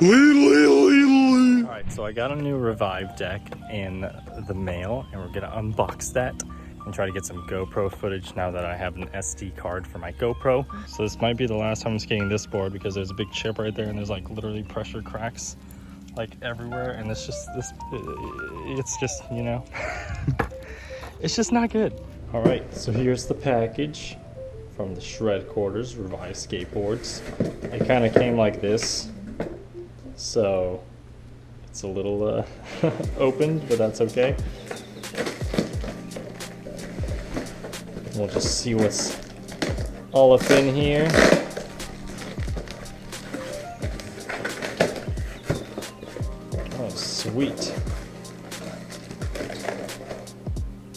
Alright, so I got a new Revive deck in the mail, and we're gonna unbox that and try to get some GoPro footage now that I have an SD card for my GoPro. So this might be the last time I'm skating this board because there's a big chip right there and there's like literally pressure cracks like everywhere, and it's just you know, it's just not good. Alright, so here's the package from the Shred Quarters Revive Skateboards. It kind of came like this, so it's a little opened, but that's okay. We'll just see what's all up in here. Oh, sweet.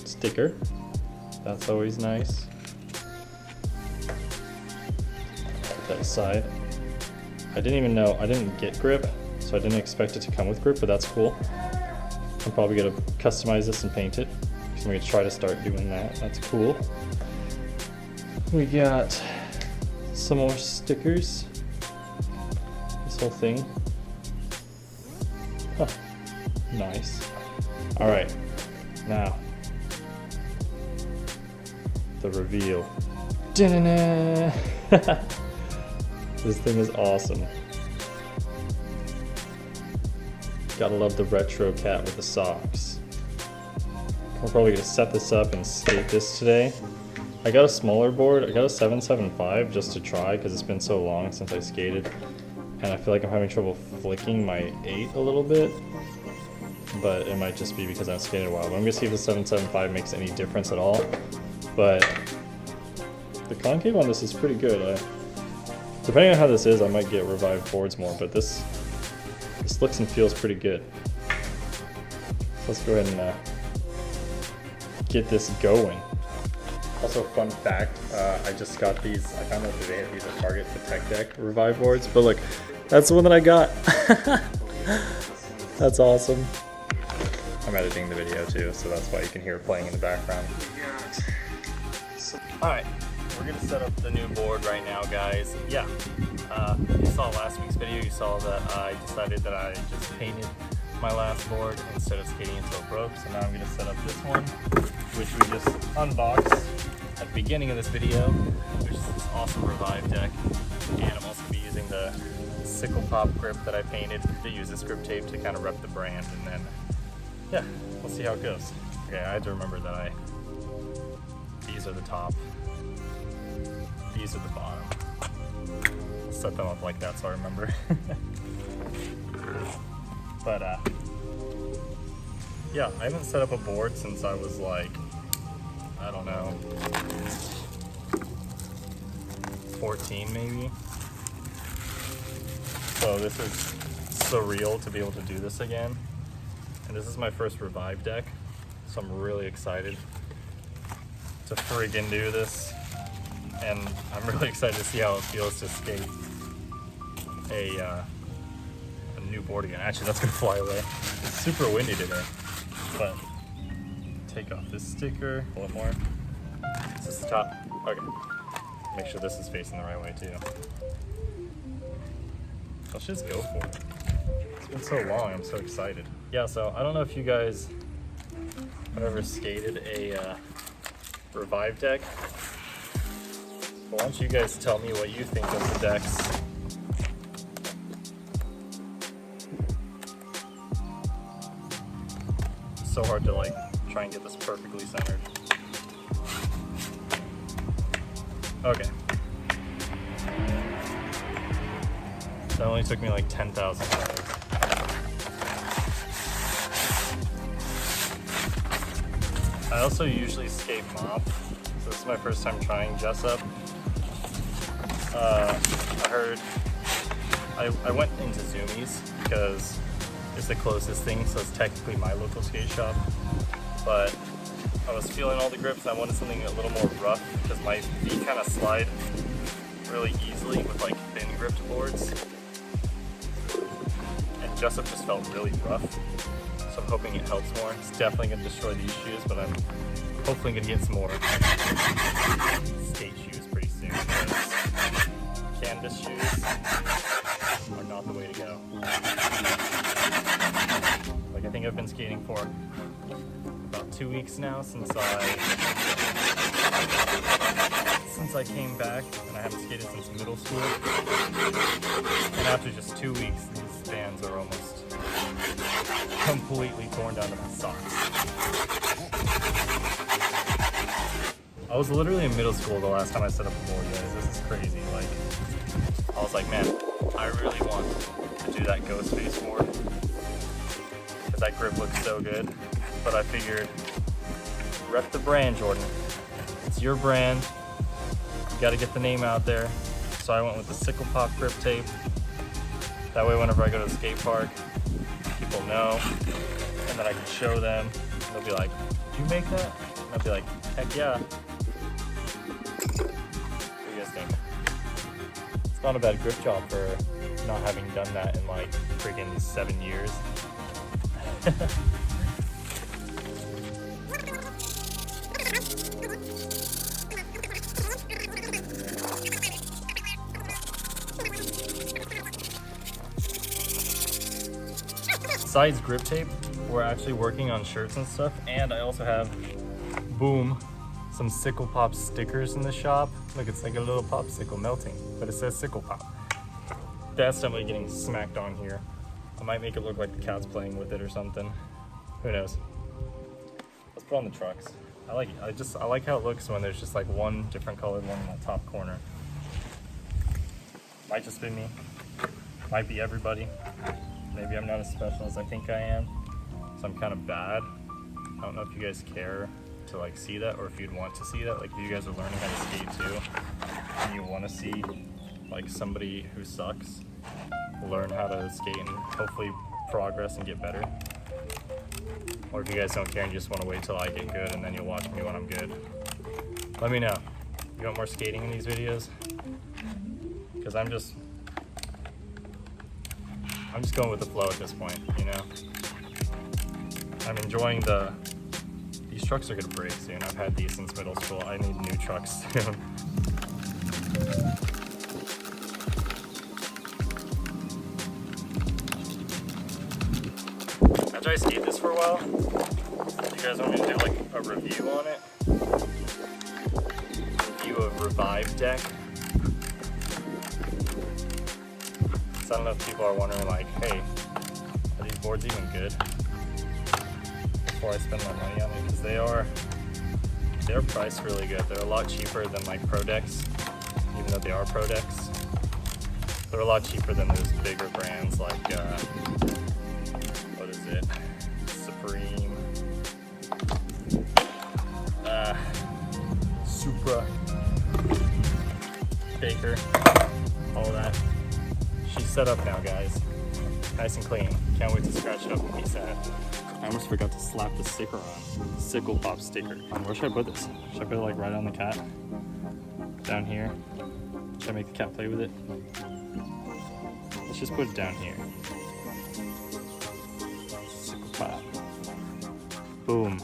Sticker. That's always nice. Put that aside. I didn't get grip, so I didn't expect it to come with grip, but that's cool. I'm probably gonna customize this and paint it. So I'm gonna try to start doing that. That's cool. We got some more stickers. This whole thing. Huh. Nice. All right, now the reveal. Da-na-na. This thing is awesome. Gotta love the retro cat with the socks. We're probably gonna set this up and skate this today. I got a smaller board. I got a 775 just to try because it's been so long since I skated, and I feel like I'm having trouble flicking my 8 a little bit, but it might just be because I've skated a while. But I'm gonna see if the 775 makes any difference at all. But the concave on this is pretty good. Depending on how this is, I might get Revive boards more, but this looks and feels pretty good. Let's go ahead and get this going. Also, fun fact, I just got these. I found out today that these are Target, the Tech Deck Revive boards. But look, that's the one that I got. That's awesome. I'm editing the video too, so that's why you can hear it playing in the background. Alright, we're gonna set up the new board right now, guys. Yeah, you saw last week's video, you saw that I decided that I just painted my last board instead of skating until it broke. So now I'm gonna set up this one, which we just unboxed at the beginning of this video, which is this awesome Revive deck. And I'm also gonna be using the sickle pop grip that I painted to use this grip tape to kind of rep the brand, and then yeah, we'll see how it goes. Okay, I had to remember that these are the top, these are the bottom. I'll set them up like that so I remember. But yeah, I haven't set up a board since I was like, I don't know, 14 maybe. So this is surreal to be able to do this again. And this is my first Revive deck, so I'm really excited to friggin' do this. And I'm really excited to see how it feels to skate a new board again. Actually, that's gonna fly away. It's super windy today. But take off this sticker, pull it more. Is this the top? Okay. Make sure this is facing the right way too. Let's just go for it. It's been so long, I'm so excited. Yeah, so I don't know if you guys have ever skated a Revive deck, but why don't you guys tell me what you think of the decks. It's so hard to like try and get this perfectly centered. Okay. That only took me like 10,000 tries. I also usually skate mop, so this is my first time trying Jessup. I went into Zoomies because it's the closest thing, so it's technically my local skate shop. But I was feeling all the grips and I wanted something a little more rough because my feet kind of slide really easily with like thin gripped boards. And Jessup just felt really rough. So I'm hoping it helps more. It's definitely going to destroy these shoes, but I'm hopefully going to get some more skate shoes pretty soon. Canvas shoes. are not the way to go. Like, I think I've been skating for about 2 weeks now since I came back, and I haven't skated since middle school. And after just 2 weeks, these bands are almost completely torn down to my socks. I was literally in middle school the last time I set up a board, guys. This is crazy. Like, I was like, man, I really want to do that ghost face board because that grip looks so good. But I figured, rep the brand, Jordan. It's your brand. You got to get the name out there. So I went with the Sickle Pop grip tape. That way, whenever I go to the skate park, people know, and then I can show them. They'll be like, "Did you make that?" And I'll be like, "Heck yeah." What do you guys think? It's not a bad grip job for not having done that in like freaking 7 years. Besides grip tape, we're actually working on shirts and stuff, and I also have, boom, some Sickle Pop stickers in the shop. Look, it's like a little popsicle melting, but it says Sickle Pop. That's definitely getting smacked on here. I might make it look like the cat's playing with it or something. Who knows? Let's put on the trucks. I like it. I like how it looks when there's just like one different colored one in that top corner. Might just be me. Might be everybody. Maybe I'm not as special as I think I am, so I'm kind of bad. I don't know if you guys care to like see that, or if you'd want to see that. Like, if you guys are learning how to skate too, and you want to see like somebody who sucks learn how to skate and hopefully progress and get better. Or if you guys don't care and you just want to wait till I get good and then you'll watch me when I'm good. Let me know. You want more skating in these videos? Because I'm just going with the flow at this point, you know? I'm enjoying these trucks are gonna break soon. I've had these since middle school. I need new trucks soon. After I skate this for a while, you guys want me to do like a review on it? Review of Revive Deck. So I don't know if people are wondering like, hey, are these boards even good? Before I spend my money on it, because they're priced really good. They're a lot cheaper than like Pro Decks, even though they are Pro Decks. They're a lot cheaper than those bigger brands like, what is it? Supreme, Supra, Baker, all that. She's set up now, guys. Nice and clean. Can't wait to scratch it up and piece that. I almost forgot to slap the sticker on. Sickle Pop sticker. Where should I put this? Should I put it like right on the cat? Down here? Should I make the cat play with it? Let's just put it down here. Sickle Pop. Boom.